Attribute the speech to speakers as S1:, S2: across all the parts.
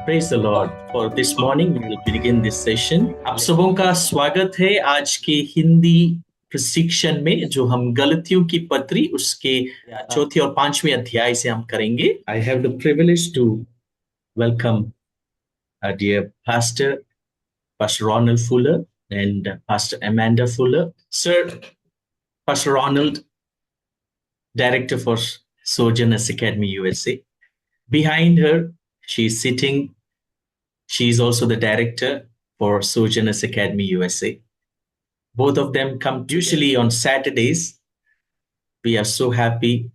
S1: Praise the Lord. For this morning, we will begin this session. आप सबों का स्वागत है आज के हिंदी प्रशिक्षण में, जो हम गलतियों की पत्री उसके चौथे और पांचवें अध्याय से हम करेंगे. I have the privilege to welcome our dear Pastor Ronald Fuller and Pastor Amanda Fuller. Sir, Pastor Ronald, Director for Sojourners Academy USA. Behind her, she's sitting. She's also the director for Sojourners Academy USA. Both of them come usually on Saturdays. We are so happy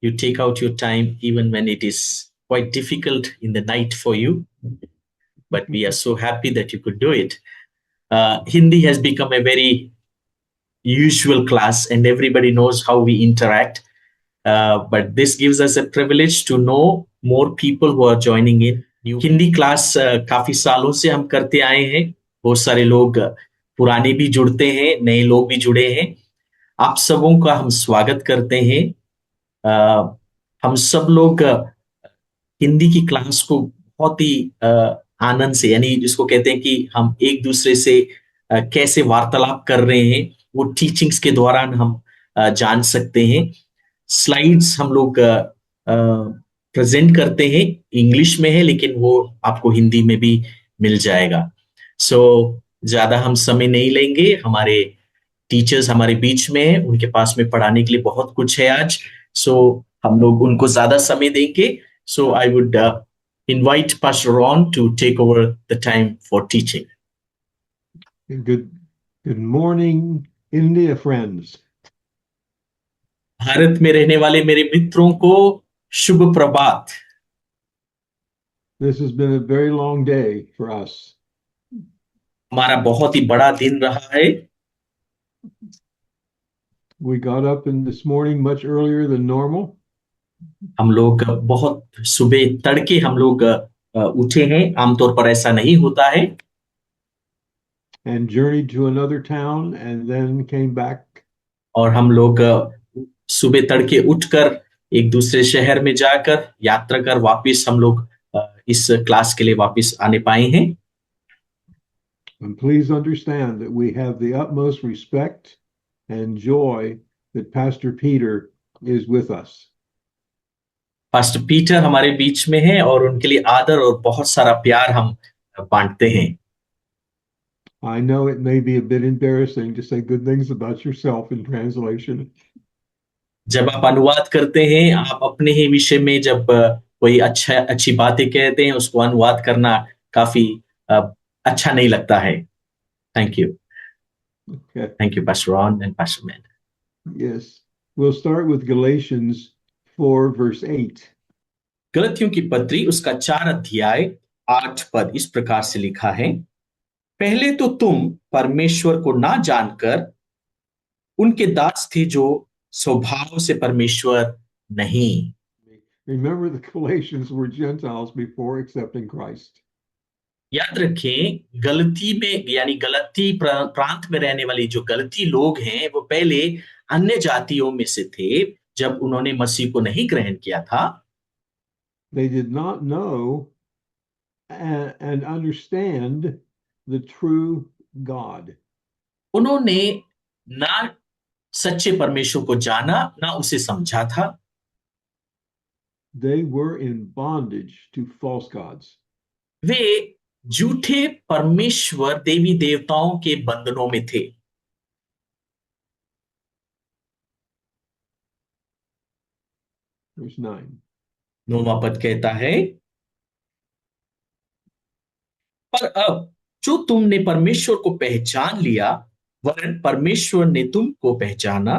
S1: you take out your time, even when it is quite difficult in the night for you. But we are so happy that you could do it. Hindi has become a very usual class, and everybody knows how we interact. But this gives us a privilege to know more people who are joining in. Hindi class काफी सालों से हम करते आए हैं. बहुत सारे लोग पुराने भी जुड़ते हैं, नए लोग भी जुड़े हैं. आप सबों का हम स्वागत करते हैं. हम सब लोग हिंदी की क्लास को बहुत ही आनंद से, यानी जिसको कहते हैं कि हम एक दूसरे से कैसे वार्तालाप कर रहे हैं, वो टीचिंग्स के दौरान हम जान सकते हैं. स्लाइड्स हम लोग प्रेजेंट करते हैं, इंग्लिश में है, लेकिन वो आपको हिंदी में भी मिल जाएगा. सो ज्यादा हम समय नहीं लेंगे. हमारे टीचर्स हमारे बीच में है, उनके पास में पढ़ाने के लिए बहुत कुछ है आज. सो हम लोग उनको ज्यादा समय देंगे. So I would invite Pastor Ron to take over the time for teaching.
S2: Good morning, India friends.
S1: Bharat में रहने वाले मेरे मित्रों को शुभ प्रभात.
S2: This has been a very long day for us.
S1: हमारा बहुत ही बड़ा दिन रहा है.
S2: We got up in this morning much earlier than normal.
S1: हम लोग बहुत सुबह तड़के हम लोग उठे हैं. आमतौर पर ऐसा नहीं होता है.
S2: And journeyed to another town and then came back.
S1: और हम लोग सुबह तड़के उठकर एक दूसरे शहर में जाकर यात्रा कर वापस हम लोग इस क्लास के लिए वापस आने पाए हैं.
S2: And please understand that we have the utmost respect and joy that Pastor Peter is with us.
S1: Pastor Peter हमारे बीच में है और उनके लिए आदर और बहुत सारा प्यार हम बांटते हैं.
S2: I know it may be a bit embarrassing to say good things about yourself in translation.
S1: जब आप अनुवाद करते हैं, आप अपने ही विषय में जब कोई अच्छी बातें कहते हैं, उसको अनुवाद करना काफी अच्छा नहीं लगता है. Thank you.
S2: Okay.
S1: Thank you, Pastor Ron and Pastor Amanda.
S2: Yes. We'll start with Galatians 4 verse 8.
S1: गलतियों की पत्री उसका 4 अध्याय 8 पद इस प्रकार से लिखा है. पहले तो तुम परमेश्वर को ना जानकर उनके दास थे जो स्वभाव से परमेश्वर नहीं.
S2: Remember, the Galatians were Gentiles before accepting Christ.
S1: याद रखें, गलती में यानी गलती प्रांत में रहने वाले जो गलती लोग हैं, वो पहले अन्य जातियों में से थे जब उन्होंने मसीह को नहीं ग्रहण किया था.
S2: They did not know and understand the true God.
S1: उन्होंने ना सच्चे परमेश्वर को जाना, ना उसे समझा था.
S2: They were in bondage to false gods.
S1: वे झूठे परमेश्वर देवी देवताओं के बंधनों में थे.
S2: Verse 9.
S1: 9वां पद कहता है, पर अब जो तुमने परमेश्वर को पहचान लिया, वरन परमेश्वर ने तुमको पहचाना,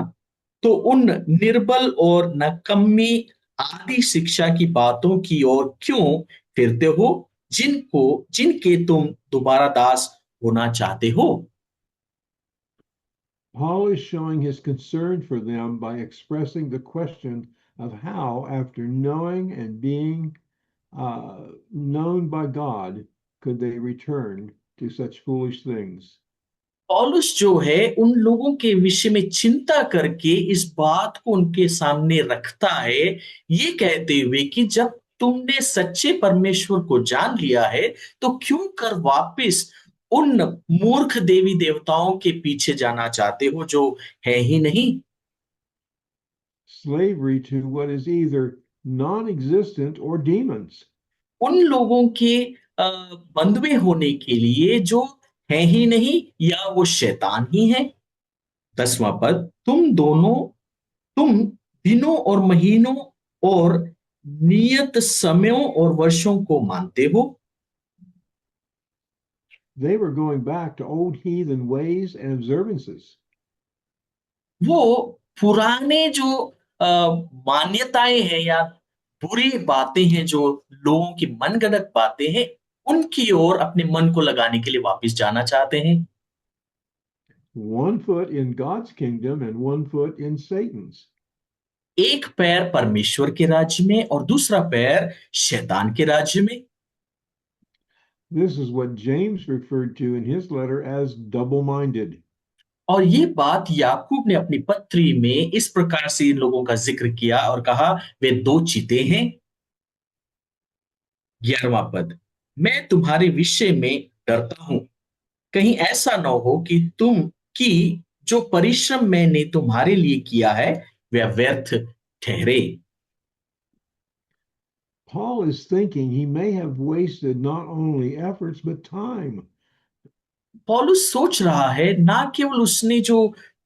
S1: तो उन निर्बल और नकम्मी आदि शिक्षा की बातों की ओर क्यों फिरते हो, जिनके तुम दोबारा दास होना चाहते हो.
S2: Paul is showing his concern for them by expressing the question of how, after knowing and being known by God, could they return to such foolish things.
S1: पौलुस जो है उन लोगों के विषय में चिंता करके इस बात को उनके सामने रखता है, ये कहते हुए कि जब तुमने सच्चे परमेश्वर को जान लिया है, तो क्यों कर वापस उन मूर्ख देवी देवताओं के पीछे जाना चाहते हो जो है ही नहीं?
S2: Slavery to what is either non-existent or demons.
S1: उन लोगों के बंधुए होने के लिए जो है ही नहीं या वो शैतान ही है। 10वां पद, तुम दिनों और महीनों और नियत समयों और वर्षों को मानते हो।
S2: They were going back to old heathen ways and observances.
S1: वो पुराने जो मान्यताएं हैं या बुरी बातें हैं जो लोगों की मनगढ़ंत बातें हैं, उनकी ओर अपने मन को लगाने के लिए वापस जाना चाहते हैं।
S2: One foot in God's kingdom and one foot in Satan's.
S1: एक पैर परमेश्वर के राज्य में और दूसरा पैर शैतान के राज्य में।
S2: This is what James referred to in his letter as double-minded.
S1: और ये बात याकूब ने अपनी पत्री में इस प्रकार से इन लोगों का जिक्र किया और कहा, वे दो चिते हैं। 11वां पद, मैं तुम्हारे विषय में डरता हूं, कहीं ऐसा न हो कि जो परिश्रम मैंने तुम्हारे लिए किया है वह व्यर्थ ठहरे।
S2: Paul is thinking he may have wasted not only efforts but time.
S1: पौलुस सोच रहा है ना केवल उसने जो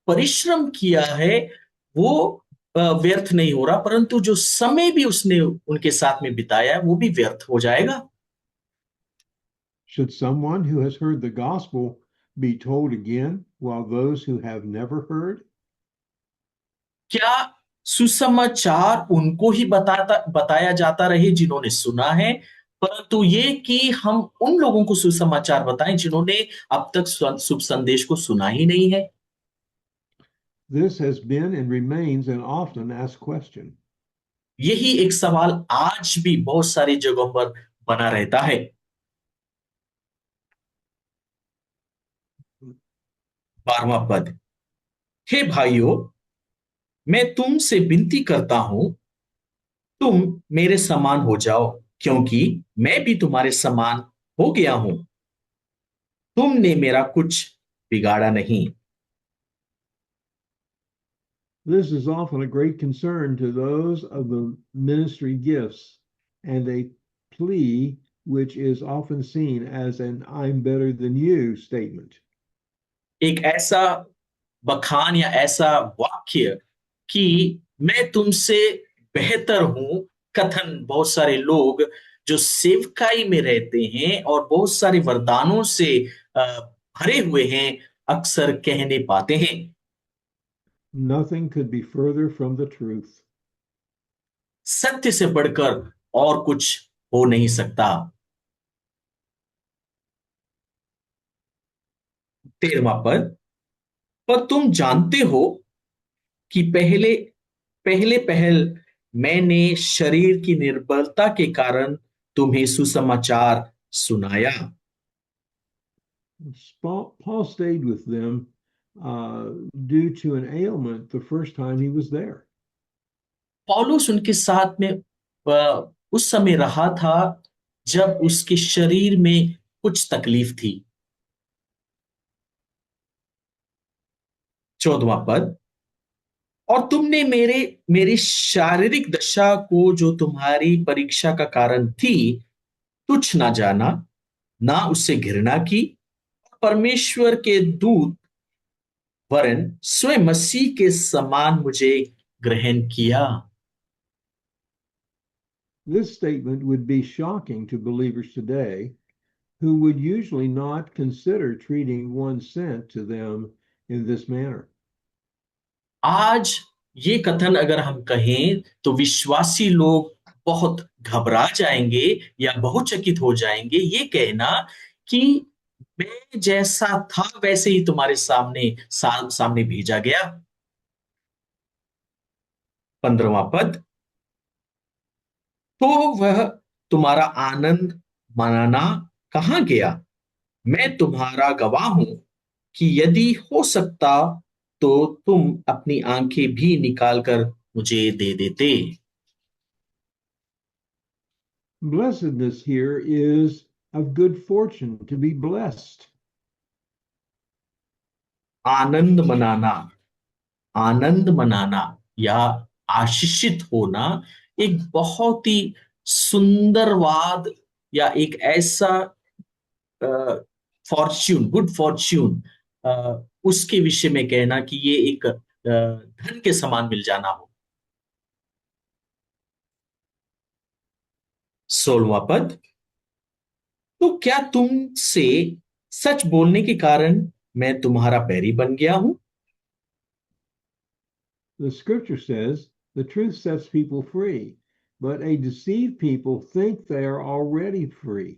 S1: परिश्रम किया है वो व्यर्थ नहीं हो रहा, परंतु जो समय भी उसने उनके साथ में बिताया है वो भी व्यर्थ हो जाएगा।
S2: Should someone who has heard the gospel be told again while those who have never heard?
S1: क्या सुसमाचार उनको ही बताया जाता रहे जिन्होंने सुना है, परंतु ये कि हम उन लोगों को सुसमाचार बताएं जिन्होंने अब तक शुभ संदेश को सुना ही नहीं है?
S2: This has been and remains an often asked question.
S1: यही एक सवाल आज भी बहुत सारी जगहों पर बना रहता है। 12वां पद, हे भाइयों, मैं तुमसे विनती करता हूं, तुम मेरे समान हो जाओ, क्योंकि मैं भी तुम्हारे समान हो गया हूं। तुमने मेरा कुछ बिगाड़ा नहीं।
S2: This is often a great concern to those of the ministry gifts and a plea which is often seen as an I'm better than you statement.
S1: एक ऐसा बखान या ऐसा वाक्य कि मैं तुमसे बेहतर हूं कथन बहुत सारे लोग जो सेवकाई में रहते हैं और बहुत सारे वरदानों से भरे हुए हैं अक्सर कहने पाते हैं।
S2: Nothing could be further from the truth.
S1: सत्य से बढ़कर और कुछ हो नहीं सकता। 13वां पद, पर तुम जानते हो कि पहले पहले पहल मैंने शरीर की निर्बलता के कारण तुम्हें सुसमाचार सुनाया।
S2: Paul stayed with them due to an ailment the first time he was there.
S1: पौलुस उनके साथ में उस समय रहा था जब उसके शरीर में कुछ तकलीफ थी। 14वां पद, और तुमने मेरी शारीरिक दशा को जो तुम्हारी परीक्षा का कारण थी तुच्छ ना जाना, ना उससे घृणा की, परमेश्वर के दूत वरन स्वयं मसीह के समान मुझे ग्रहण किया।
S2: This statement would be shocking to believers today who would usually not consider treating one sent to them in this manner.
S1: आज ये कथन अगर हम कहें तो विश्वासी लोग बहुत घबरा जाएंगे या बहुत चकित हो जाएंगे ये कहना कि मैं जैसा था वैसे ही तुम्हारे सामने भेजा गया। 15वां पद, तो वह तुम्हारा आनंद मनाना कहाँ गया? मैं तुम्हारा गवाह हूं कि यदि हो सकता तो तुम अपनी आंखें भी निकाल कर मुझे दे देते।
S2: Blessedness here is of good fortune, to be blessed.
S1: आनंद मनाना, आनंद मनाना या आशीषित होना एक बहुत ही सुंदरवाद या एक ऐसा फॉर्च्यून, गुड फॉर्च्यून, उसके विषय में कहना कि ये एक धन के समान मिल जाना हो। 16वां पद, तो क्या तुमसे सच बोलने के कारण मैं तुम्हारा बैरी बन गया हूं?
S2: The scripture says the truth sets people free, but a deceived people think they are already free.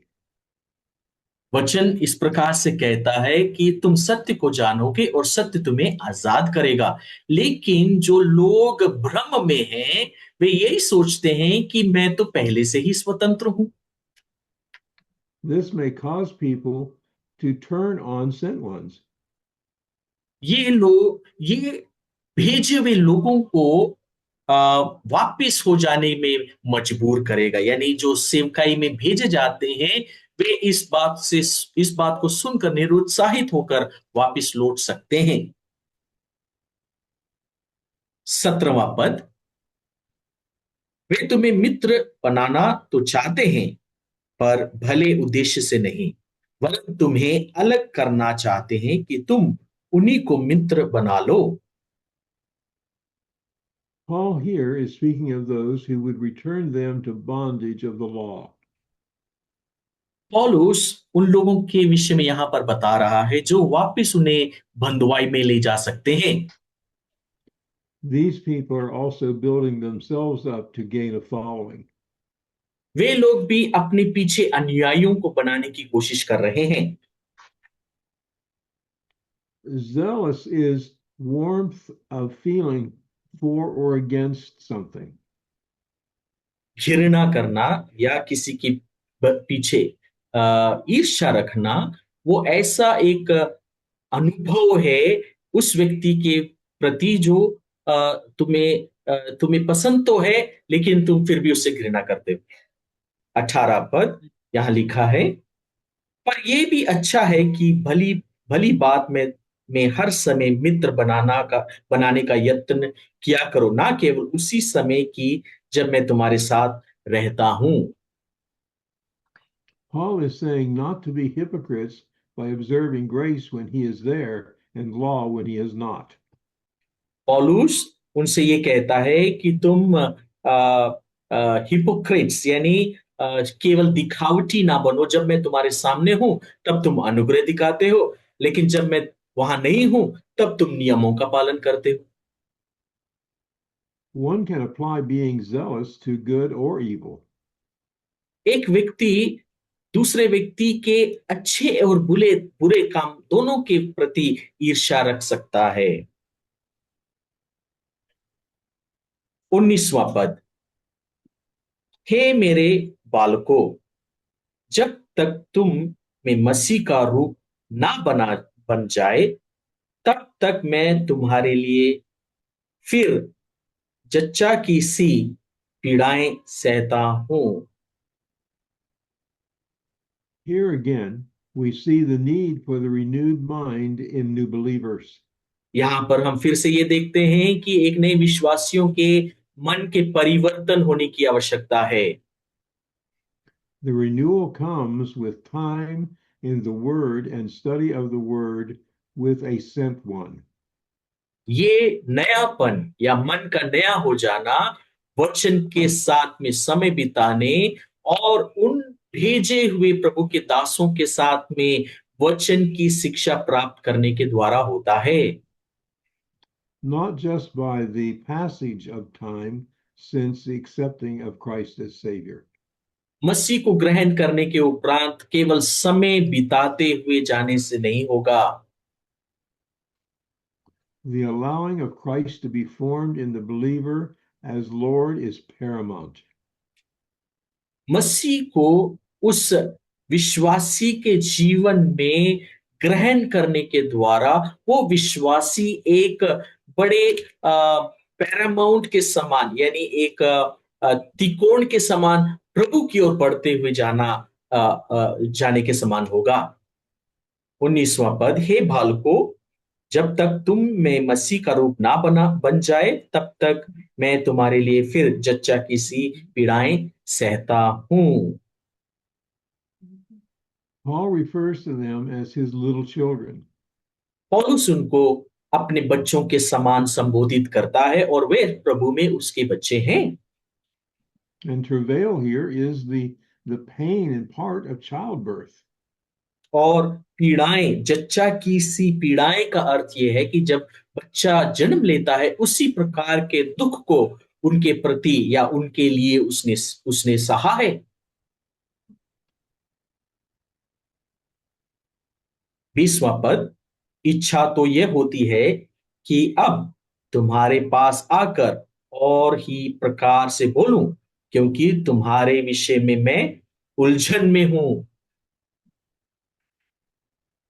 S1: वचन इस प्रकार से कहता है कि तुम सत्य को जानोगे और सत्य तुम्हें आजाद करेगा, लेकिन जो लोग भ्रम में हैं वे यही सोचते हैं कि मैं तो पहले से ही स्वतंत्र हूं।
S2: This may cause people to turn on sent ones.
S1: ये भेजे हुए लोगों को वापिस हो जाने में मजबूर करेगा, यानी जो सेवकाई में भेजे जाते हैं वे इस बात को सुनकर निरुत्साहित होकर वापिस लौट सकते हैं। 17वां पद, वे तुम्हें मित्र बनाना तो चाहते हैं पर भले उद्देश्य से नहीं, वरन तुम्हें अलग करना चाहते हैं कि तुम उन्हीं को मित्र बना लो।
S2: Paul here is speaking of those who would return them to bondage of the law.
S1: पौलुस उन लोगों के विषय में यहां पर बता रहा है जो वापस उन्हें बंधुआई में ले जा सकते हैं।
S2: These people are also building themselves up to gain a following.
S1: वे लोग भी अपने पीछे अनुयायियों को बनाने की कोशिश कर रहे हैं।
S2: Zealous is warmth of feeling for or against something.
S1: घृणा करना या किसी की पीछे ईर्ष्या रखना, वो ऐसा एक अनुभव है उस व्यक्ति के प्रति जो तुम्हें पसंद तो है लेकिन तुम फिर भी उससे घृणा करते हो। 18 पद यहां लिखा है, पर यह भी अच्छा है कि भली भली बात में हर समय मित्र बनाने का यत्न किया करो, ना केवल उसी समय की जब मैं तुम्हारे साथ रहता हूं।
S2: Paul is saying not to be hypocrites by observing grace when he is there and law when he is not.
S1: पौलुस उनसे ये कहता है कि तुम हिपोक्रेट्स यानी केवल दिखावटी ना बनो, जब मैं तुम्हारे सामने हूं तब तुम अनुग्रह दिखाते हो, लेकिन जब मैं वहां नहीं हूं तब तुम नियमों का पालन करते हो।
S2: One can apply being zealous to good or evil.
S1: एक व्यक्ति दूसरे व्यक्ति के अच्छे और बुरे बुरे काम दोनों के प्रति ईर्ष्या रख सकता है। 19वां पद, हे मेरे बालकों, जब तक तुम में मसीह का रूप ना बन जाए तब तक मैं तुम्हारे लिए फिर जच्चा की सी पीड़ाएं सहता हूं।
S2: Here again, we see the need for the renewed mind in new believers.
S1: यहां पर हम फिर से ये देखते हैं कि एक नए विश्वासियों के मन के परिवर्तन होने की आवश्यकता है।
S2: The renewal comes with time in the Word and study of the Word with a sent one.
S1: ये नयापन या मन का नया हो जाना वचन के साथ में समय बिताने और उन भेजे हुए प्रभु के दासों के साथ में वचन की शिक्षा प्राप्त करने के द्वारा होता है।
S2: Not just by the passage of time since the accepting of Christ as Savior.
S1: मसीह को ग्रहण करने के उपरांत केवल समय बिताते हुए जाने से नहीं होगा।
S2: The allowing of Christ to be formed in the believer as Lord is paramount.
S1: मसीह को उस विश्वासी के जीवन में ग्रहण करने के द्वारा वो विश्वासी एक बड़े पैरामाउंट के समान यानी एक त्रिकोण के समान प्रभु की ओर बढ़ते हुए जाने के समान होगा। 19वां पद, हे बालकों, जब तक तुम में मसीह का रूप ना बन जाए, तब तक मैं तुम्हारे लिए फिर जच्चा की सी पीड़ाएं सहता हूं।
S2: Paul refers to them as his little children.
S1: पौलुस उनको अपने बच्चों के समान संबोधित करता है और वे प्रभु में उसके बच्चे हैं।
S2: And travail here is the pain and part of childbirth.
S1: और पीड़ाएं, जच्चा की सी पीड़ाएं का अर्थ यह है कि जब बच्चा जन्म लेता है उसी प्रकार के दुख को उनके प्रति या उनके लिए उसने उसने सहा है। 20वां पद, इच्छा तो यह होती है कि अब तुम्हारे पास आकर और ही प्रकार से बोलूं, क्योंकि तुम्हारे विषय में मैं उलझन में हूं।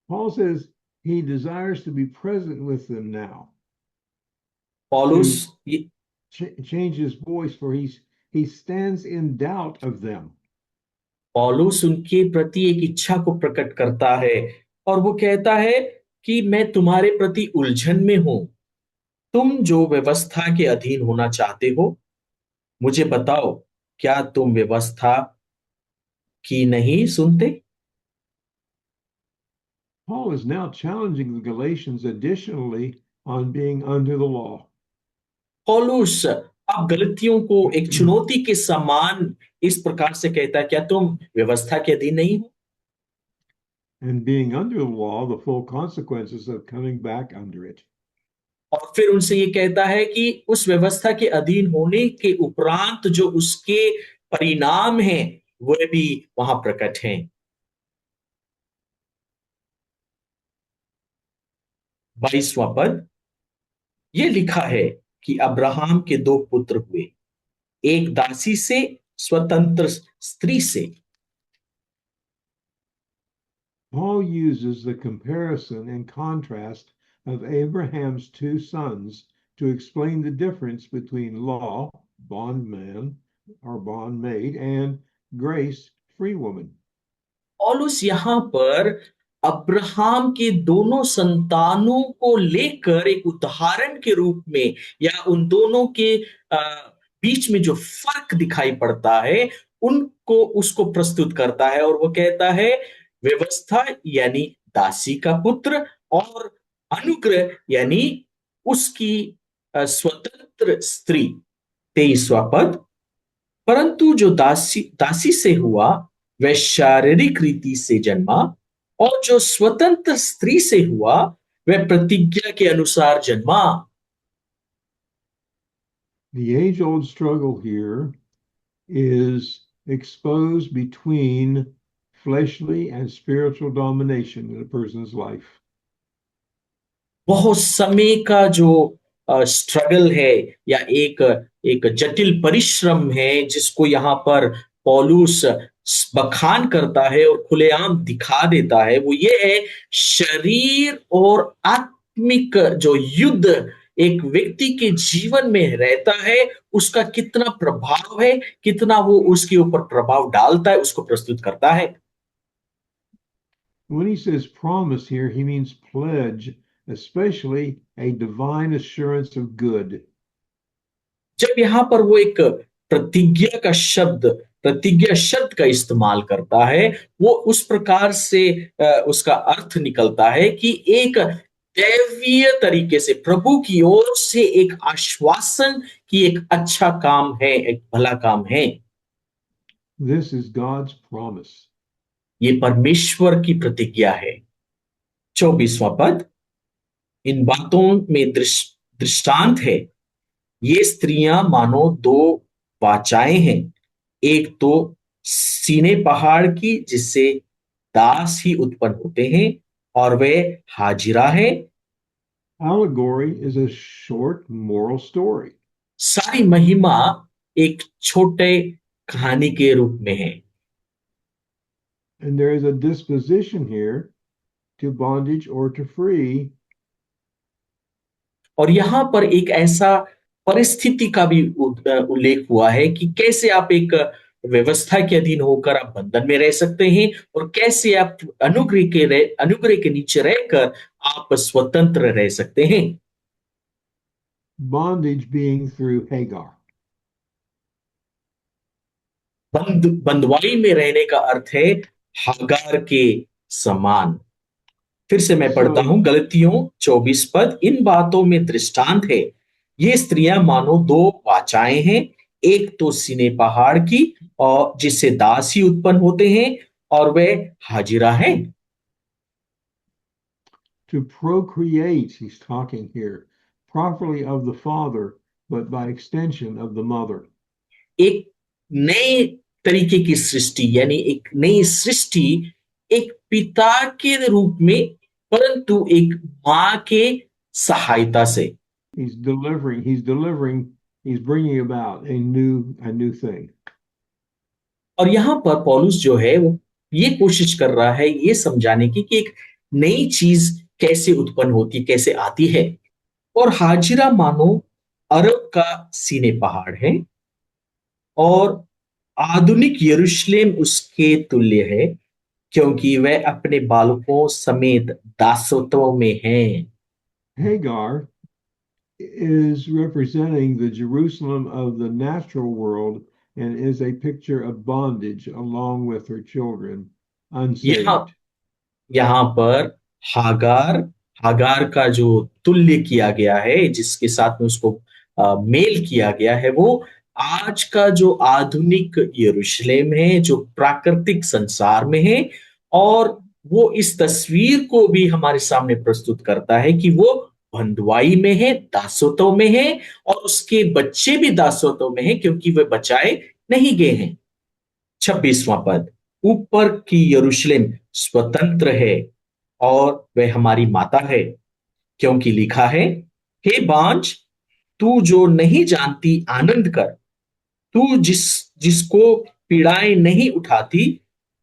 S2: Paul says he desires to be present with them now,
S1: पौलुस
S2: to change his voice, for he stands in doubt of them.
S1: पौलुस उनके प्रति एक इच्छा को प्रकट करता है और वो कहता है कि मैं तुम्हारे प्रति उलझन में हूं। तुम जो व्यवस्था के अधीन होना चाहते हो, मुझे बताओ, क्या तुम व्यवस्था की नहीं सुनते?
S2: Paul is now challenging the Galatians additionally on being under the law.
S1: पौलुस अब गलतियों को एक चुनौती के समान इस प्रकार से कहता है, क्या तुम व्यवस्था के अधीन नहीं हो?
S2: And being under the law, the full consequences of coming back under it.
S1: और फिर उनसे ये कहता है कि उस व्यवस्था के अधीन होने के उपरांत जो उसके परिणाम हैं वह भी वहां प्रकट हैं। 22वां पद, ये लिखा है कि अब्राहम के दो पुत्र हुए, एक दासी से, स्वतंत्र स्त्री से।
S2: Paul uses the comparison and contrast of Abraham's two sons to explain the difference between law, bondman or bondmaid, and grace, free woman.
S1: पौलुस यहां पर अब्राहम के दोनों संतानों को लेकर एक उदाहरण के रूप में या उन दोनों के अ, बीच में जो फर्क दिखाई पड़ता है उनको उसको प्रस्तुत करता है और वो कहता है व्यवस्था यानी दासी का पुत्र और अनुग्रह यानी उसकी स्वतंत्र स्त्री। 23वां पद, परंतु जो दासी दासी से हुआ वह शारीरिक रीति से जन्मा, और जो स्वतंत्र स्त्री से हुआ वह प्रतिज्ञा के अनुसार जन्मा।
S2: The age old struggle here is exposed between fleshly and spiritual domination in a person's life.
S1: बहुत समय का जो स्ट्रगल है या एक एक जटिल परिश्रम है जिसको यहाँ पर पौलुस बखान करता है और खुलेआम दिखा देता है, वो ये है शरीर और आत्मिक जो युद्ध एक व्यक्ति के जीवन में रहता है उसका कितना प्रभाव है, कितना वो उसके ऊपर प्रभाव डालता है, उसको प्रस्तुत करता है।
S2: When he says promise here, he means pledge, especially a divine assurance of good.
S1: जब यहाँ पर वो एक प्रतिज्ञा शब्द का इस्तेमाल करता है, वो उस प्रकार से उसका अर्थ निकलता है कि एक दैवीय तरीके से प्रभु की ओर से एक आश्वासन कि एक अच्छा काम है, एक भला काम है।
S2: This is God's promise.
S1: ये परमेश्वर की प्रतिज्ञा है। 24वां पद, इन बातों में दृष्टांत है, ये स्त्रियां मानो दो वाचाएं हैं, एक तो सीने पहाड़ की जिससे दास ही उत्पन्न होते हैं और वे हाजिरा है।
S2: Allegory is a short moral story.
S1: सारी महिमा एक छोटे कहानी के रूप में है।
S2: And there is a disposition here to bondage or to free.
S1: और यहां पर एक ऐसा परिस्थिति का भी उल्लेख हुआ है कि कैसे आप एक व्यवस्था के अधीन होकर आप बंधन में रह सकते हैं, और कैसे आप अनुग्रह के नीचे रहकर आप स्वतंत्र रह सकते हैं।
S2: Bondage being through Hagar.
S1: बंधुआई में रहने का अर्थ है हागार के समान। फिर से मैं पढ़ता
S2: So,
S1: हूं, गलतियों 24 पद, इन बातों में दृष्टांत है, ये स्त्रियां मानो दो वाचाएं हैं, एक तो सीने पहाड़ की, और जिससे दासी उत्पन्न होते हैं, और वे हाजिरा है।
S2: to procreate, he's talking here, properly of the father, but by extension of the mother.
S1: एक नए तरीके की सृष्टि, यानी एक नई सृष्टि, एक पिता के रूप में, परंतु एक मां के सहायता से।
S2: He's bringing about a new thing.
S1: और यहां पर पौलुस जो है वो ये कोशिश कर रहा है ये समझाने की कि एक नई चीज कैसे उत्पन्न होती, कैसे आती है। और हाजिरा मानो अरब का सीने पहाड़ है, और आधुनिक यरूशलेम उसके तुल्य है, क्योंकि वह अपने बालकों समेत दासत्व में है।
S2: Hagar is representing the Jerusalem of the natural world and is a picture of bondage along with her children,
S1: यहाँ
S2: unsaved.
S1: यहाँ पर हागार हागार का जो तुल्य किया गया है, जिसके साथ में उसको मेल किया गया है, वो आज का जो आधुनिक यरूशलेम है, जो प्राकृतिक संसार में है। और वो इस तस्वीर को भी हमारे सामने प्रस्तुत करता है कि वो बंधुआई में है, दासत्व में है, और उसके बच्चे भी दासत्व में है, क्योंकि वे बचाए नहीं गए हैं। 26वां पद, ऊपर की यरूशलेम स्वतंत्र है, और वह हमारी माता है, क्योंकि लिखा है, हे बांझ, तू जो नहीं जानती आनंद कर, तू जिसको पीड़ाएं नहीं उठाती,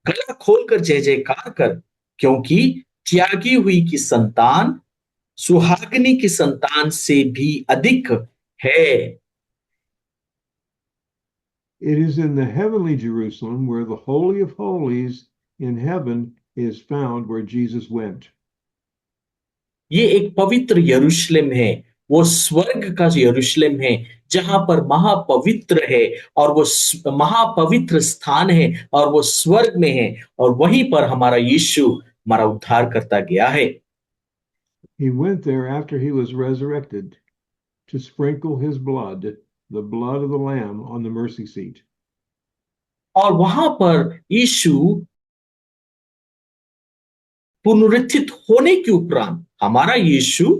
S1: गला खोलकर जय जयकार कर, क्योंकि त्यागी हुई की संतान सुहागिनी की संतान से भी अधिक है।
S2: It is in the heavenly Jerusalem where the Holy of Holies in heaven is found, where Jesus went.
S1: ये एक पवित्र यरूशलेम है, वो स्वर्ग का यरूशलेम है, जहां पर महापवित्र है, और वो महापवित्र स्थान है, और वो स्वर्ग में है, और वहीं पर हमारा यीशु हमारा उद्धार करता गया है।
S2: He went there after he was resurrected to sprinkle his blood, the blood of the Lamb, on the mercy seat.
S1: और वहां पर यीशु पुनरुत्थित होने के उपरांत, हमारा यीशु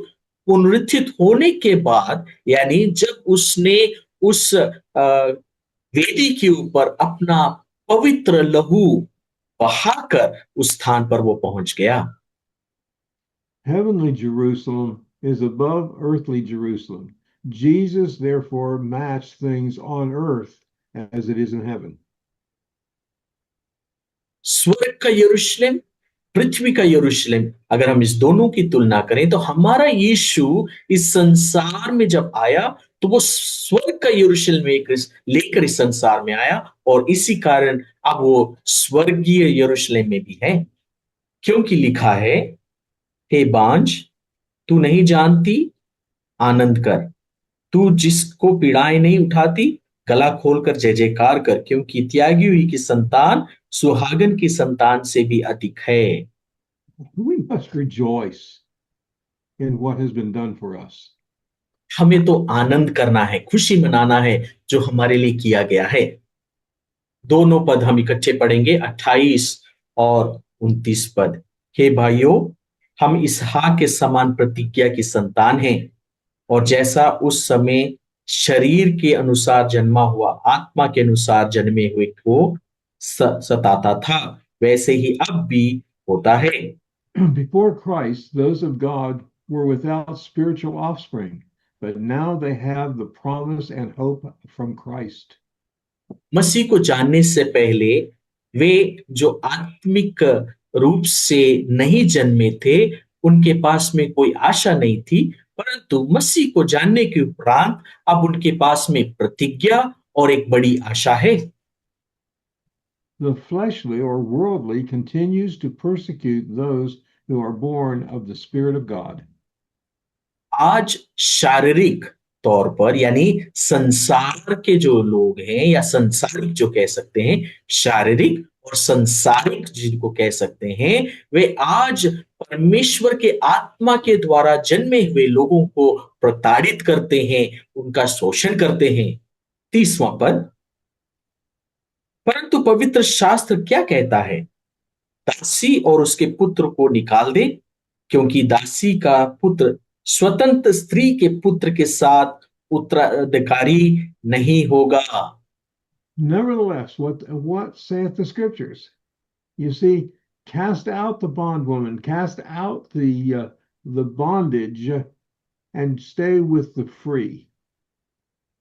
S1: पुनरुत्थित होने के बाद, यानी जब उसने उस वेदी के ऊपर अपना पवित्र लहू बहाकर उस स्थान पर वो पहुंच गया।
S2: Heavenly Jerusalem is above earthly Jerusalem. Jesus therefore matched things on earth as it is in heaven.
S1: स्वर्ग का यरूशलेम, पृथ्वी का यरूशलेम, अगर हम इस दोनों की तुलना करें, तो हमारा यीशु इस संसार में जब आया, तो वो स्वर्ग का यरूशलेम लेकर इस संसार में आया, और इसी कारण अब वो स्वर्गीय यरूशलेम में भी है। क्योंकि लिखा है, हे बांझ, तू नहीं जानती आनंद कर, तू जिसको पीड़ाएं नहीं उठाती, गला खोलकर जय जयकार कर, क्योंकि त्यागी हुई की संतान सुहागन की संतान से भी अधिक है।
S2: We must rejoice in what has been done for us.
S1: हमें तो आनंद करना है, खुशी मनाना है जो हमारे लिए किया गया है। दोनों पद हम इकट्ठे पढ़ेंगे, 28 और 29 पद। हे भाइयों, हम इसहाक के समान प्रतिज्ञा की संतान हैं, और जैसा उस समय शरीर के अनुसार जन्मा हुआ, आत्मा के अनुसार जन्मे हुए को सताता था, वैसे ही अब भी होता है।
S2: Before Christ, those of God were without spiritual offspring, but now they have the promise and hope from Christ.
S1: मसीह को जानने से पहले वे जो आत्मिक रूप से नहीं जन्मे थे, उनके पास में कोई आशा नहीं थी, परंतु मसीह को जानने के उपरांत अब उनके पास में प्रतिज्ञा और एक बड़ी आशा है।
S2: the fleshly or worldly continues to persecute those who are born of the Spirit of God.
S1: आज शारीरिक तौर पर यानी संसार के जो लोग हैं या संसारिक जो कह सकते हैं, शारीरिक और संसारिक जिनको कह सकते हैं, वे आज परमेश्वर के आत्मा के द्वारा जन्मे हुए लोगों को प्रताड़ित करते हैं, उनका शोषण करते हैं। 30वां पद, परंतु पवित्र शास्त्र क्या कहता है? दासी और उसके पुत्र को निकाल दे, क्योंकि दासी का पुत्र स्वतंत्र स्त्री के पुत्र के साथ उत्तराधिकारी नहीं होगा।
S2: Nevertheless, what saith the scriptures? You see, cast out the bondwoman, cast out the bondage, and stay with the free.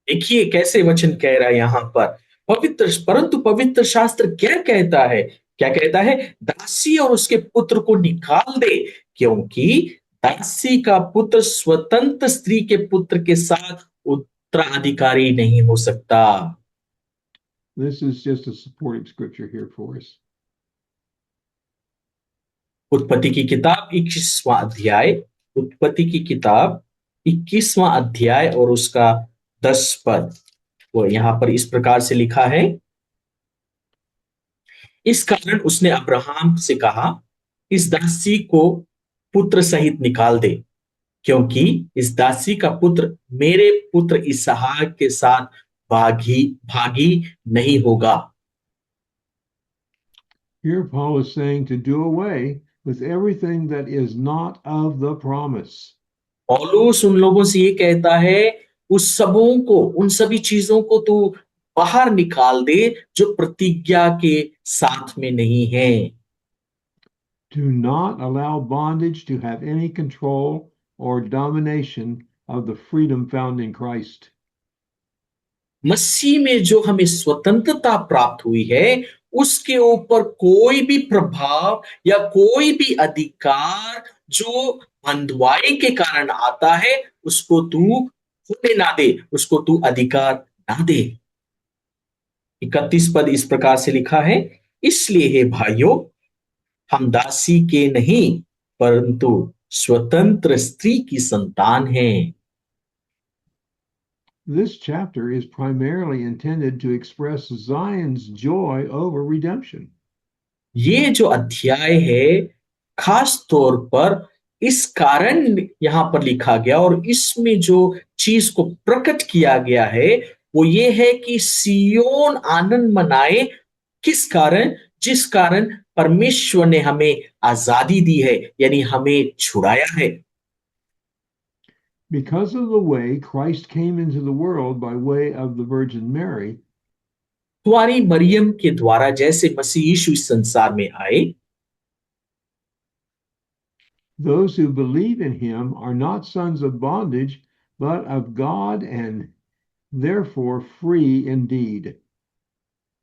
S1: देखिए कैसे वचन कह रहा है यहां पर, परंतु पवित्र शास्त्र क्या कहता है? क्या कहता है? दासी और उसके पुत्र को निकाल दे, क्योंकि दासी का पुत्र स्वतंत्र स्त्री के पुत्र के साथ उत्तराधिकारी नहीं हो सकता।
S2: This is just a supporting scripture here for us.
S1: उत्पत्ति की किताब 21वां अध्याय, उत्पत्ति की किताब 21वां अध्याय और उसका 10 पद, वो यहां पर इस प्रकार से लिखा है, इस कारण उसने अब्राहम से कहा, इस दासी को पुत्र सहित निकाल दे, क्योंकि इस दासी का पुत्र मेरे पुत्र इसहाक के साथ भागी भागी नहीं होगा।
S2: Here Paul is saying to do away with everything that is not of the promise.
S1: पौलुस उन लोगों से ये कहता है, उस सबों को, उन सभी चीजों को तू बाहर निकाल दे जो प्रतिज्ञा के साथ में नहीं है।
S2: Do not allow bondage to have any control or domination of the freedom found in Christ.
S1: मसीह में जो हमें स्वतंत्रता प्राप्त हुई है, उसके ऊपर कोई भी प्रभाव या कोई भी अधिकार जो बंधुआई के कारण आता है, उसको तू होने ना दे, उसको तू अधिकार ना दे। 31 पद इस प्रकार से लिखा है, इसलिए हे भाइयों, हम दासी के नहीं परंतु स्वतंत्र स्त्री की संतान हैं।
S2: This chapter is primarily intended to express Zion's joy over redemption.
S1: ये जो अध्याय है खास तौर पर इस कारण यहां पर लिखा गया और इसमें जो चीज को प्रकट किया गया है वो ये है कि सियोन आनंद मनाए। किस कारण? जिस कारण परमेश्वर ने हमें आजादी दी है, यानी हमें छुड़ाया है।
S2: Because of the way Christ came into the world by way of the Virgin Mary,
S1: कुंवारी मरियम के द्वारा जैसे मसीह यीशु इस संसार में आए,
S2: those who believe in him are not sons of bondage, but of God and therefore free indeed.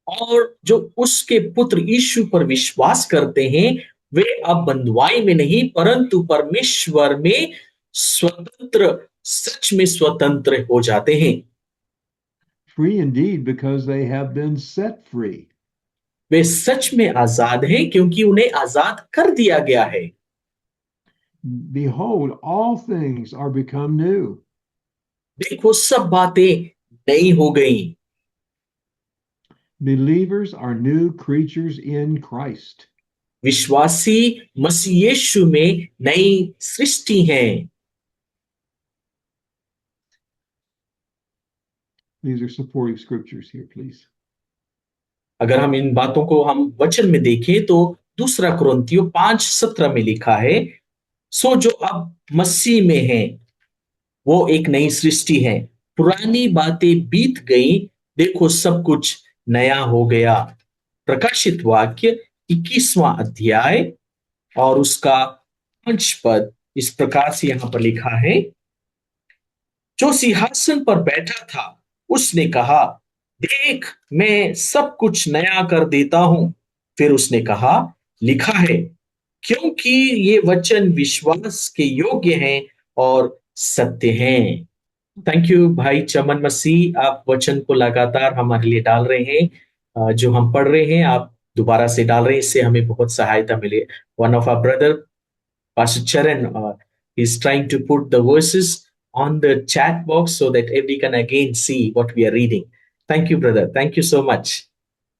S1: और जो उसके पुत्र यीशु पर विश्वास करते हैं वे अब बंधुआई में नहीं परंतु परमेश्वर में स्वतंत्र, सच में स्वतंत्र हो जाते हैं।
S2: Free indeed because they have been set free.
S1: वे सच में आजाद हैं क्योंकि उन्हें आजाद कर दिया गया है।
S2: Behold, all things are become new.
S1: देखो सब बातें नई हो गई।
S2: Believers are new creatures in Christ.
S1: विश्वासी मसीह यीशु में नई सृष्टि हैं।
S2: These are supporting scriptures here, please.
S1: अगर हम इन बातों को हम वचन में देखें तो 2 कुरिन्थियों 5:17 में लिखा है, सो जो अब मसीह में है वो एक नई सृष्टि है, पुरानी बातें बीत गई, देखो सब कुछ नया हो गया। प्रकाशित वाक्य 21वां अध्याय और उसका 5 पद इस प्रकार से यहां पर लिखा है, जो सिंहासन पर बैठा था उसने कहा, देख मैं सब कुछ नया कर देता हूं। फिर उसने कहा, लिखा है, क्योंकि ये वचन विश्वास के योग्य हैं और सत्य हैं। थैंक यू भाई चमन मसीह, आप वचन को लगातार हमारे लिए डाल रहे हैं। जो हम पढ़ रहे हैं आप दोबारा से डाल रहे हैं, इससे हमें बहुत सहायता मिले। One of our brother Pastor Charan is trying to put the verses on the chat box so that we can again see what we are reading. Thank you, brother. Thank you so much.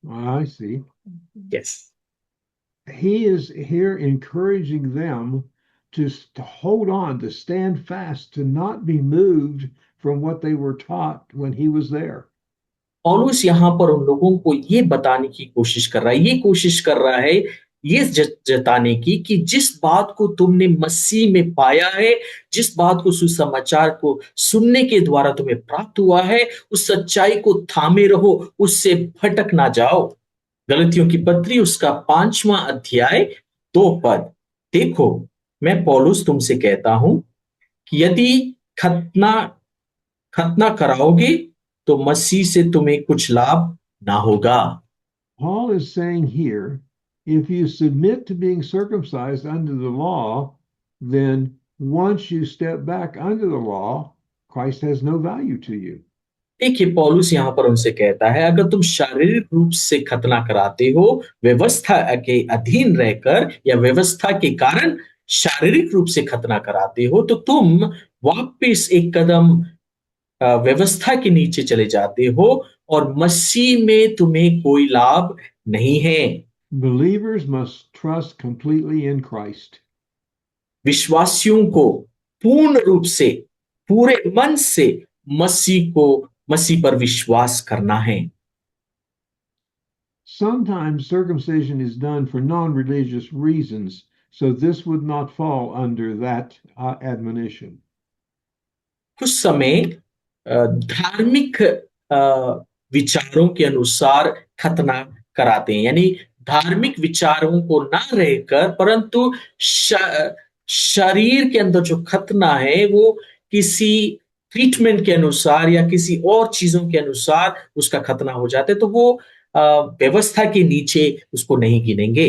S2: I see.
S1: Yes.
S2: He is here encouraging them to hold on, to stand fast, to not be moved from what they were taught when he was there.
S1: पौलुस यहाँ पर उन लोगों को ये बताने की कोशिश कर रहा है, ये कोशिश कर रहा है, ये जताने की कि जिस बात को तुमने मसीह में पाया है, जिस बात को सुसमाचार को सुनने के द्वारा तुम्हें प्राप्त हुआ है, उस सच्चाई को थामे रहो, उससे भटक ना जाओ। गलतियों की पत्री उसका 5वां अध्याय 2 पद। देखो, मैं पौलुस तुमसे कहता हूं कि यदि खतना खतना कराओगे तो मसीह से तुम्हें कुछ लाभ ना होगा।
S2: Paul is saying here, if you submit to being circumcised under the law, then once you step back under the law, Christ has no value to you.
S1: देखिए, पौलुस यहाँ पर उनसे कहता है, अगर तुम शारीरिक रूप से खतना कराते हो, व्यवस्था के अधीन रहकर या व्यवस्था के कारण शारीरिक रूप से खतना कराते हो, तो तुम वापस एक कदम व्यवस्था के नीचे चले जाते हो और मसीह में तुम्हें कोई लाभ नहीं है।
S2: Believers must trust completely in Christ.
S1: विश्वासियों को पूर्ण रूप से, पूरे मन से मसीह पर विश्वास करना है।
S2: Sometimes circumcision is done for non-religious reasons, so this would not fall under that admonition.
S1: कुछ समय धार्मिक विचारों के अनुसार खतना कराते हैं, यानी धार्मिक विचारों को ना रहकर, परंतु शरीर के अंदर जो खतना है वो किसी ट्रीटमेंट के अनुसार या किसी और चीजों के अनुसार उसका खतना हो जाता है, तो वो व्यवस्था के नीचे उसको नहीं गिनेंगे।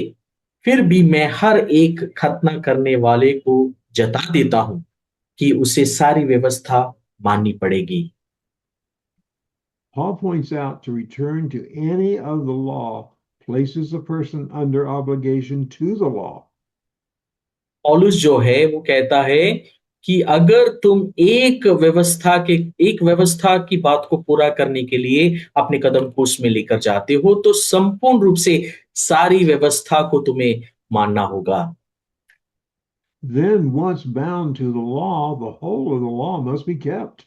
S1: फिर भी मैं हर एक खतना करने वाले को जता देता हूं कि उसे सारी व्यवस्था माननी पड़ेगी।
S2: Paul points out to return to any of the law places a person under obligation to the law.
S1: पौलुस जो है वो कहता है कि अगर तुम एक व्यवस्था की बात को पूरा करने के लिए अपने कदम को उसमें लेकर जाते हो, तो संपूर्ण रूप से सारी व्यवस्था को तुम्हें मानना होगा।
S2: Then once bound to the law, the whole of the law must be kept.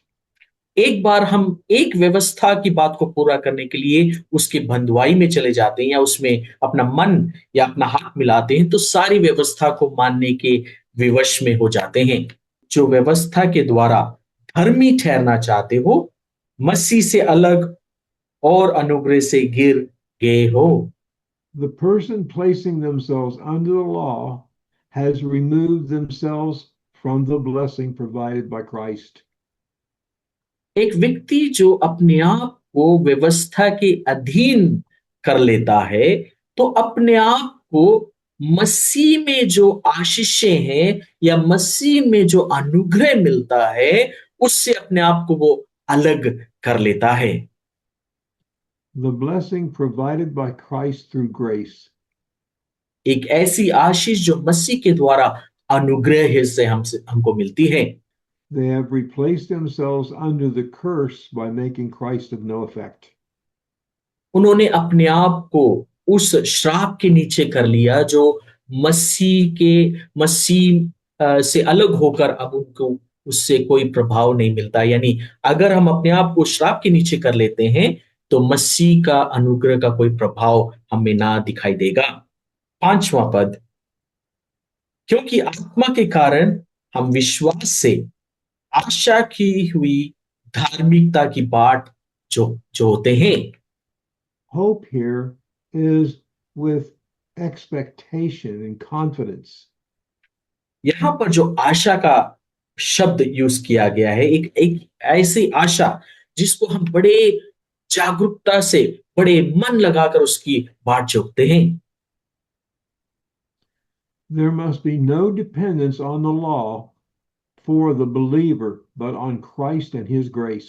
S1: एक बार हम एक व्यवस्था की बात को पूरा करने के लिए उसके बंधुआई में चले जाते हैं या उसमें अपना मन या अपना हाथ मिलाते हैं, तो सारी व्यवस्था को मानने के विवश में हो जाते हैं। जो व्यवस्था के द्वारा धर्मी ठहरना चाहते हो, मसीह से अलग और अनुग्रह से गिर गए हो।
S2: The person placing themselves under the law has removed themselves from the blessing provided by Christ.
S1: एक व्यक्ति जो अपने आप को व्यवस्था के अधीन कर लेता है, तो अपने आप को मसीह में जो आशीषें हैं या मसीह में जो अनुग्रह मिलता है, उससे अपने आप को वो अलग कर लेता है।
S2: The blessing provided by Christ through grace.
S1: एक ऐसी आशीष जो मसीह के द्वारा अनुग्रह से हमको मिलती है।
S2: They have replaced themselves under the curse by making Christ of no effect.
S1: उन्होंने अपने आप को उस श्राप के नीचे कर लिया जो मसीह से अलग होकर अब उनको उससे कोई प्रभाव नहीं मिलता। यानी अगर हम अपने आप को श्राप के नीचे कर लेते हैं तो मसीह का अनुग्रह का कोई प्रभाव हमें ना दिखाई देगा। 5वां पद, क्योंकि आत्मा के कारण हम विश्वास से आशा की हुई धार्मिकता की बाट जो होते हैं।
S2: Hope here is with expectation and confidence.
S1: यहां पर जो आशा का शब्द यूज किया गया है, एक ऐसी आशा जिसको हम बड़े जागरूकता से, बड़े मन लगाकर उसकी बाट जोहते हैं।
S2: There must be no dependence on the law for the believer, but on Christ and his grace.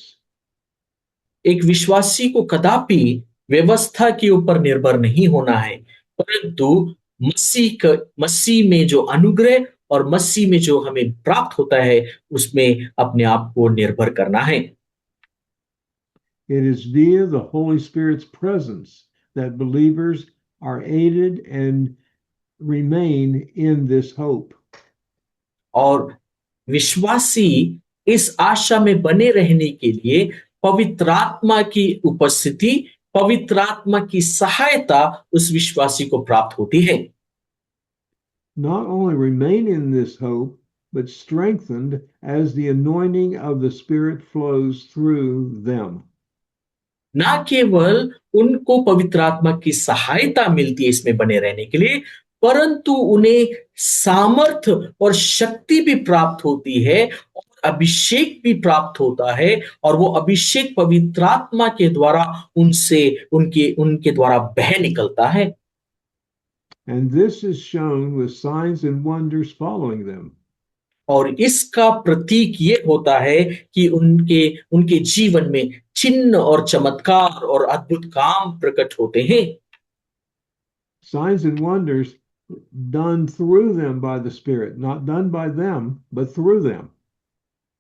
S1: एक विश्वासी को कदापि व्यवस्था के ऊपर निर्भर नहीं होना है, परंतु मसीह में जो अनुग्रह और मसीह में जो हमें प्राप्त होता है उसमें अपने आप को निर्भर करना है।
S2: It is via the Holy Spirit's presence that believers are aided and remain in this hope.
S1: और विश्वासी इस आशा में बने रहने के लिए पवित्र आत्मा की उपस्थिति, पवित्र आत्मा की सहायता उस विश्वासी को प्राप्त होती है।
S2: Not only remain in this hope, but strengthened as the anointing of the Spirit flows through them.
S1: ना केवल उनको पवित्र आत्मा की सहायता मिलती है इसमें बने रहने के लिए, परंतु उन्हें सामर्थ्य और शक्ति भी प्राप्त होती है और अभिषेक भी प्राप्त होता है, और वो अभिषेक पवित्र आत्मा के द्वारा उनसे उनके उनके द्वारा बह निकलता है।
S2: And this is shown with signs and wonders following them.
S1: और इसका प्रतीक ये होता है कि उनके उनके जीवन में चिन्ह और चमत्कार और अद्भुत काम प्रकट होते हैं।
S2: Signs and wonders done through them by the Spirit, not done by them, but through them.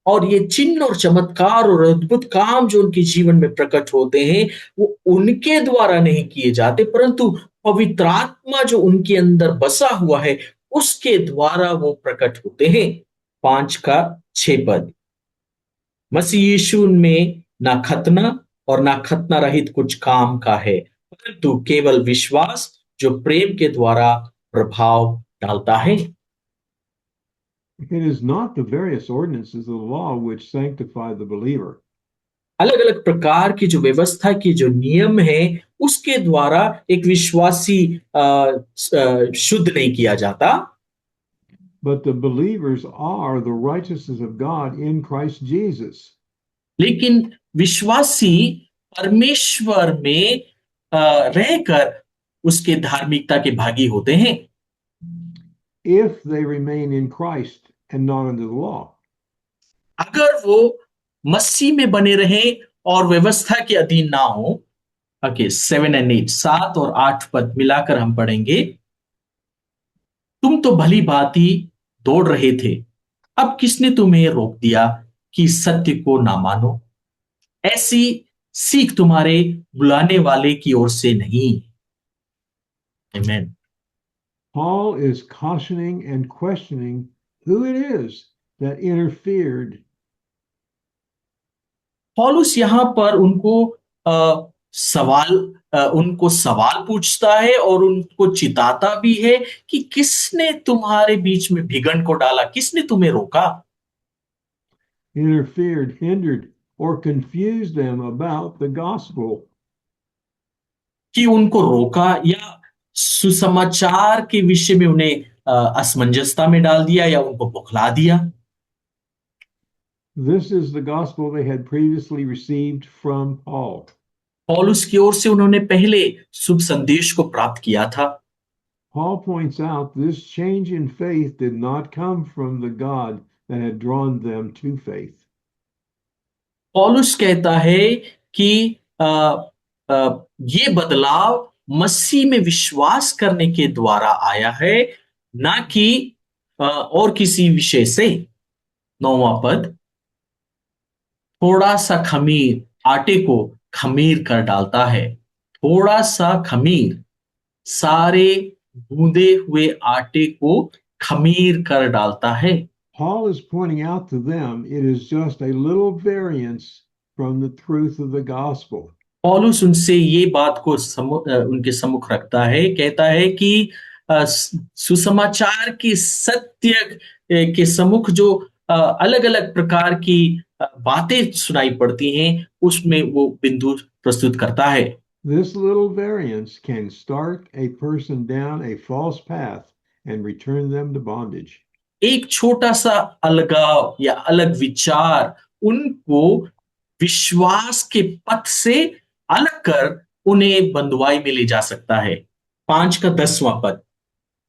S1: और ये चिन्ह और चमत्कार और अद्भुत काम जो उनके जीवन में प्रकट होते हैं वो उनके द्वारा नहीं किए जाते, परंतु पवित्र आत्मा जो उनके अंदर बसा हुआ है उसके द्वारा वो प्रकट होते हैं। 5 का 6 पद, मसीह यीशु में ना खतना और ना खतना रहित कुछ काम का है, परंतु केवल विश्वास जो प्रेम के द्वारा प्रभाव डालता है।
S2: It is not the various ordinances of the law which sanctify the believer.
S1: अलग अलग प्रकार की जो व्यवस्था की जो नियम है उसके द्वारा एक विश्वासी शुद्ध नहीं किया जाता,
S2: But the believers are the righteousness of God in Christ Jesus.
S1: लेकिन विश्वासी परमेश्वर में रहकर उसके धार्मिकता के भागी होते हैं
S2: If they remain in Christ and not under the law.
S1: अगर वो मसीह में बने रहें और व्यवस्था के अधीन ना हो। ओके, 7 और 8, 7 और 8 पद मिलाकर हम पढ़ेंगे। तुम तो भली भांति दौड़ रहे थे, अब किसने तुम्हें रोक दिया कि सत्य को ना मानो? ऐसी सीख तुम्हारे बुलाने वाले की ओर से नहीं। आमीन।
S2: Paul is cautioning and questioning who it is that interfered.
S1: पौलुस यहां पर उनको सवाल पूछता है और उनको चिताता भी है कि किसने तुम्हारे बीच में भिगन को डाला, किसने तुम्हें रोका?
S2: Interfered, hindered, or confused them about the gospel.
S1: कि उनको रोका या सुसमाचार के विषय में उन्हें असमंजसता में डाल दिया या उनको बौखला दिया।
S2: This is the gospel they had previously received from Paul.
S1: पौलुस की ओर से उन्होंने पहले शुभ संदेश को प्राप्त किया था।
S2: Paul points out this change in faith did not come from the God that had drawn them to faith.
S1: पौलुस कहता है कि ये बदलाव मसीह में विश्वास करने के द्वारा आया है, ना कि और किसी विषय से। 9वां पद, थोड़ा सा खमीर आटे को खमीर कर डालता है। थोड़ा सा खमीर सारे गूंदे हुए आटे को खमीर कर डालता है।
S2: Paul is pointing out to them it is just a little variance from the truth of the gospel.
S1: पौलुस उनसे ये बात को उनके सम्मुख रखता है, कहता है कि सुसमाचार की सत्य के सम्मुख जो अलग अलग प्रकार की बातें सुनाई पड़ती हैं उसमें वो बिंदु प्रस्तुत करता है।
S2: This little variance can start a person down a false path and return them to bondage.
S1: एक छोटा सा अलगाव या अलग विचार उनको विश्वास के पथ से अलग कर उन्हें बंधुआई में ले जा सकता है। 5 का 10वां पद,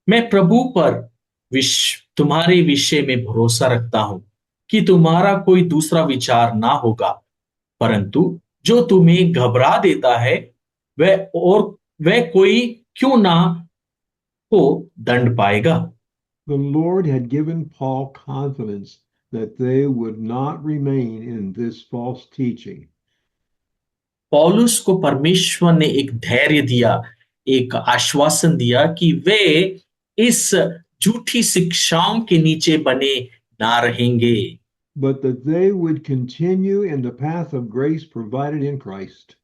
S1: मैं प्रभु पर तुम्हारे विषय में भरोसा रखता हूं कि तुम्हारा कोई दूसरा विचार ना होगा, परंतु जो तुम्हें घबरा देता है वह कोई क्यों ना वो दंड पाएगा।
S2: The Lord had given Paul confidence that they would not remain in this false teaching.
S1: पौलुस को परमेश्वर ने एक धैर्य दिया, एक आश्वासन दिया कि वे इस झूठी शिक्षाओं के नीचे बने ना रहेंगे,
S2: But that they would continue in the path of grace provided in Christ.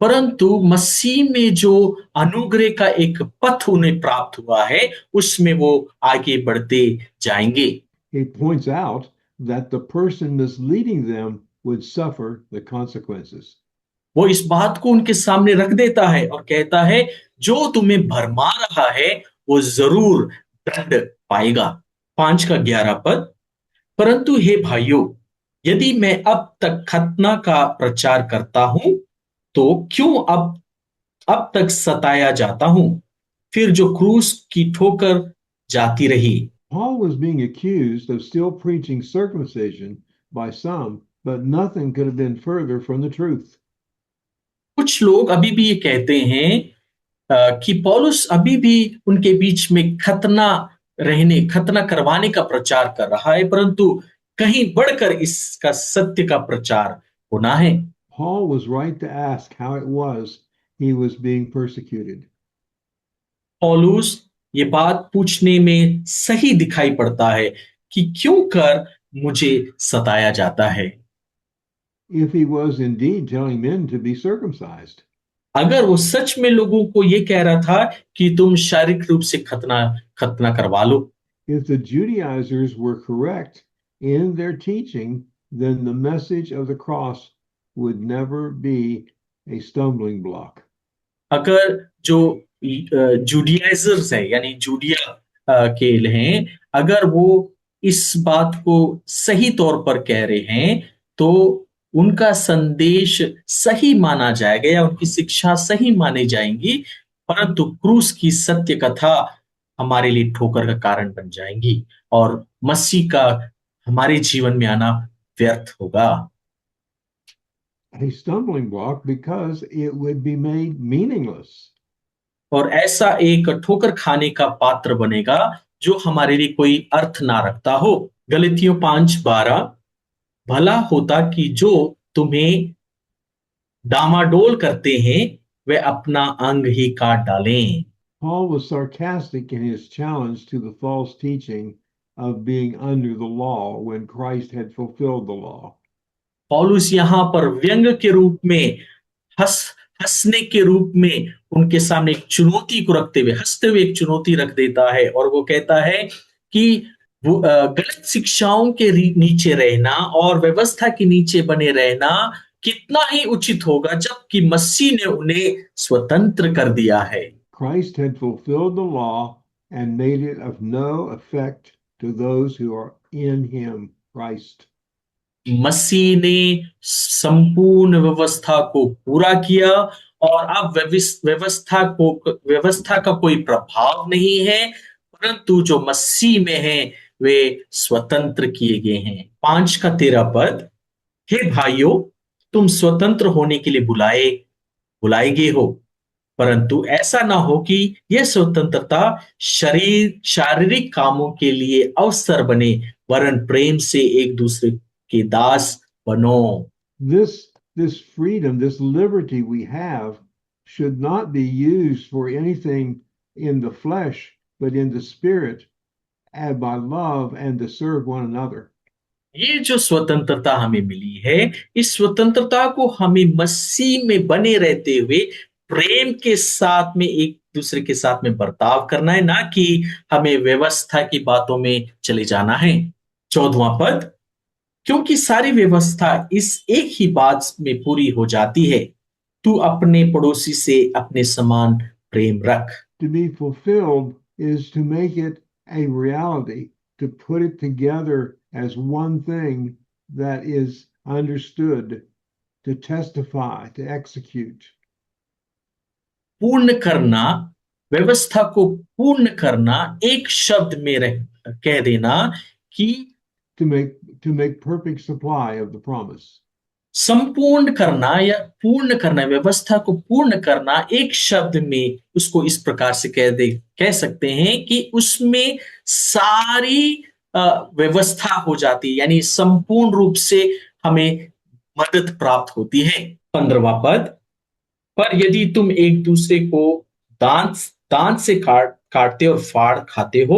S1: परंतु मसीह में जो अनुग्रह का एक पथ उन्हें प्राप्त हुआ है, उसमें वो आगे बढ़ते जाएंगे।
S2: He points out that the person misleading them would suffer the consequences.
S1: वो इस बात को उनके सामने रख देता है और कहता है, जो तुम्हें भरमा रहा है वो जरूर दंड पाएगा। 5 का 11 पद। परंतु हे भाइयों, यदि मैं अब तक खतना का प्रचार करता हूं, तो क्यों अब तक सताया जाता हूं? फिर जो क्रूस की ठोकर जाती रही।
S2: Paul was being accused of still preaching circumcision by some, but nothing could have been further from the truth.
S1: कुछ लोग अभी भी ये कहते हैं कि पौलुस अभी भी उनके बीच में खतना करवाने का प्रचार कर रहा है, परंतु कहीं बढ़कर इसका सत्य का प्रचार होना है।
S2: Paul was right to ask how it was he was being persecuted.
S1: पौलुस ये बात पूछने में सही दिखाई पड़ता है कि क्यों कर मुझे सताया जाता है।
S2: If he was indeed telling men to be circumcised.
S1: अगर वो सच में लोगों को ये कह रहा था कि तुम शारीरिक रूप से खतना खतना करवा लो।
S2: If the Judaizers were correct in their teaching, then the message of the cross would never be a stumbling block.
S1: अगर जो जूडियाइजर्स है यानी जूडिया के हैं, अगर वो इस बात को सही तौर पर कह रहे हैं, तो उनका संदेश सही माना जाएगा या उनकी शिक्षा सही मानी जाएंगी, परंतु क्रूस की सत्य कथा हमारे लिए ठोकर का कारण बन जाएंगी और मसीह का हमारे जीवन में आना व्यर्थ होगा।
S2: A stumbling block because it would be made meaningless.
S1: और ऐसा एक ठोकर खाने का पात्र बनेगा जो हमारे लिए कोई अर्थ ना रखता हो। गलतियों 5:12। भला होता कि जो तुम्हें डामाडोल करते हैं वे अपना अंग ही काट डालें।
S2: Paul was sarcastic in his challenge to the false teaching of being under the law when Christ had fulfilled the law.
S1: पौलुस यहाँ पर व्यंग के रूप में हंस हंसने के रूप में उनके सामने एक चुनौती को रखते हुए हंसते हुए एक चुनौती रख देता है और वो कहता है कि वो गलत शिक्षाओं के नीचे रहना और व्यवस्था के नीचे बने रहना कितना ही उचित होगा जबकि मसीह ने उन्हें स्वतंत्र कर दिया है।
S2: Christ had fulfilled the law and made it of no effect to those who are in him, Christ.
S1: मसीह ने संपूर्ण व्यवस्था को पूरा किया और अब व्यवस्था का कोई प्रभाव नहीं है, परंतु जो मसीह में है वे स्वतंत्र किए गए हैं। 5 का 13 पद। हे भाइयों, तुम स्वतंत्र होने के लिए बुलाए गए हो, परंतु ऐसा ना हो कि यह स्वतंत्रता शारीरिक कामों के लिए अवसर बने, वरन प्रेम से एक दूसरे के दास बनो।
S2: This freedom, this liberty we have should not be used for anything in the flesh, but in the spirit and by love and to serve one another.
S1: ये जो स्वतंत्रता हमें मिली है, इस स्वतंत्रता को हमें मसीह में बने रहते हुए प्रेम के साथ में एक दूसरे के साथ में बर्ताव करना है, ना कि हमें व्यवस्था की बातों में चले जाना है। 14वां पद। क्योंकि सारी व्यवस्था इस एक ही बात में पूरी हो जाती है, तू अपने पड़ोसी से अपने समान प्रेम रख।
S2: To be fulfilled is to make it a reality, to put it together as one thing that is understood, to testify, to execute.
S1: पूर्ण करना, व्यवस्था को पूर्ण करना, एक शब्द में कह देना कि
S2: to make perfect supply of the promise.
S1: संपूर्ण करना या पूर्ण करना, व्यवस्था को पूर्ण करना, एक शब्द में उसको इस प्रकार से कह सकते हैं कि उसमें सारी व्यवस्था हो जाती है, यानी संपूर्ण रूप से हमें मदद प्राप्त होती है। 15वां पद, पर यदि तुम एक दूसरे को दांत दांत से काटते और फाड़ खाते हो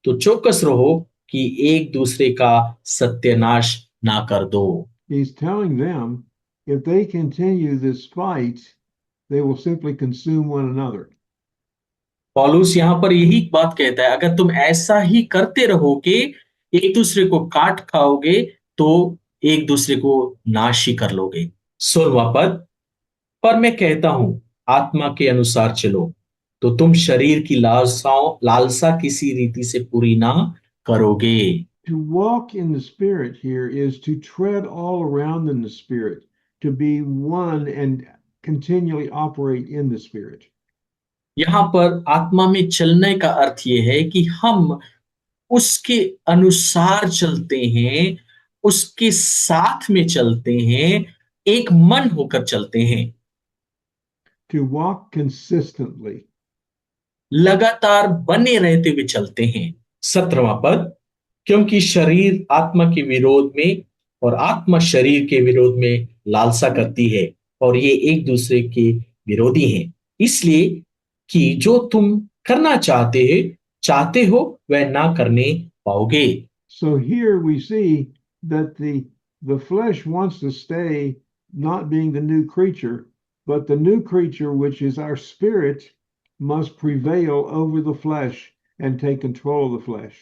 S1: तो चौकस रहो कि एक दूसरे का सत्यानाश ना कर दो।
S2: He's telling them if they continue this fight, they will simply consume one another.
S1: पौलुस यहां पर यही बात कहता है, अगर तुम ऐसा ही करते रहोगे, एक दूसरे को काट खाओगे, तो एक दूसरे को नाश ही कर लोगे। 16वां पद, पर मैं कहता हूं आत्मा के अनुसार चलो तो तुम शरीर की लालसा किसी रीति से पूरी ना करोगे।
S2: To walk in the Spirit here is to tread all around in the Spirit, to be one and continually operate in the Spirit.
S1: यहां पर आत्मा में चलने का अर्थ यह है कि हम उसके अनुसार चलते हैं, उसके साथ में चलते हैं, एक मन होकर चलते हैं।
S2: To walk consistently.
S1: लगातार बने रहते हुए चलते हैं। 17वां पद, क्योंकि शरीर आत्मा के विरोध में और आत्मा शरीर के विरोध में लालसा करती है और ये एक दूसरे के विरोधी हैं, इसलिए कि जो तुम करना चाहते हो वह ना करने पाओगे।
S2: So here we see that the flesh wants to stay not being the new creature, but the new creature, which is our spirit, must prevail over the flesh and take control of the flesh.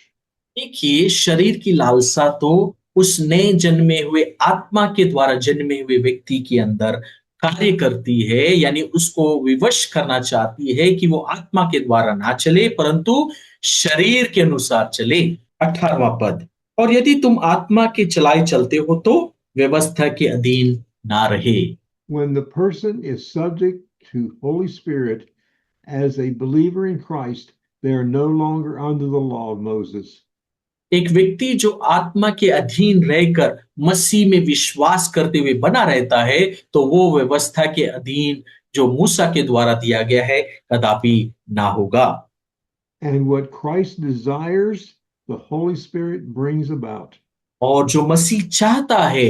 S1: देखिए, शरीर की लालसा तो उस नए जन्मे हुए आत्मा के द्वारा जन्मे हुए व्यक्ति के अंदर कार्य करती है, यानी उसको विवश करना चाहती है कि वो आत्मा के द्वारा ना चले परंतु शरीर के अनुसार चले। 18वां पद, और यदि तुम आत्मा के चलाए चलते हो तो व्यवस्था के अधीन ना रहे।
S2: When the person is subject to Holy Spirit as a believer in Christ, they are no longer under the law of Moses.
S1: एक व्यक्ति जो आत्मा के अधीन रहकर मसीह में विश्वास करते हुए बना रहता है तो वो व्यवस्था के अधीन जो मूसा के द्वारा दिया गया है कदापि ना होगा।
S2: And what Christ desires, the Holy Spirit brings about.
S1: और जो मसीह चाहता है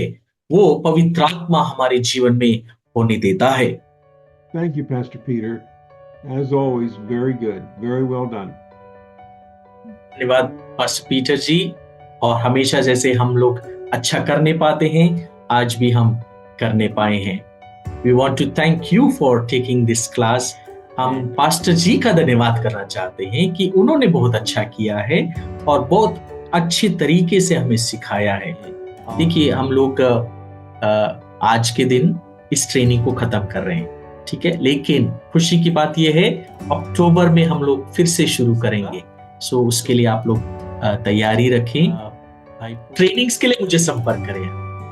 S1: वो पवित्र आत्मा हमारे जीवन में होने देता है।
S2: Thank you, Pastor Peter. As always, very good. Very well done.
S1: धन्यवाद पास्टर पीटर जी, और हमेशा जैसे हम लोग अच्छा करने पाते हैं आज भी हम करने पाए हैं। We want to thank you for taking this class. हम पास्टर जी का धन्यवाद करना चाहते हैं कि उन्होंने बहुत अच्छा किया है और बहुत अच्छे तरीके से हमें सिखाया है। देखिए, हम लोग आज के दिन इस ट्रेनिंग को खत्म कर रहे हैं, ठीक है, लेकिन खुशी की बात यह है अक्टूबर में हम लोग फिर से शुरू करेंगे। सो उसके लिए आप लोग तैयारी रखें। ट्रेनिंग्स के लिए मुझे संपर्क करें।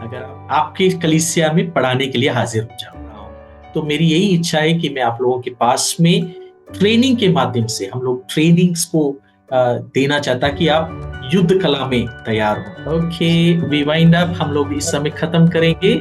S1: अगर आपकी कलीसिया में पढ़ाने के लिए हाजिर हो जाऊंगा तो मेरी यही इच्छा है कि मैं आप लोगों के पास में ट्रेनिंग के माध्यम से हम लोग ट्रेनिंग्स को देना चाहता कि आप युद्ध कला में तैयार हो। ओके, वी वाइंड अप, हम लोग इस समय खत्म करेंगे।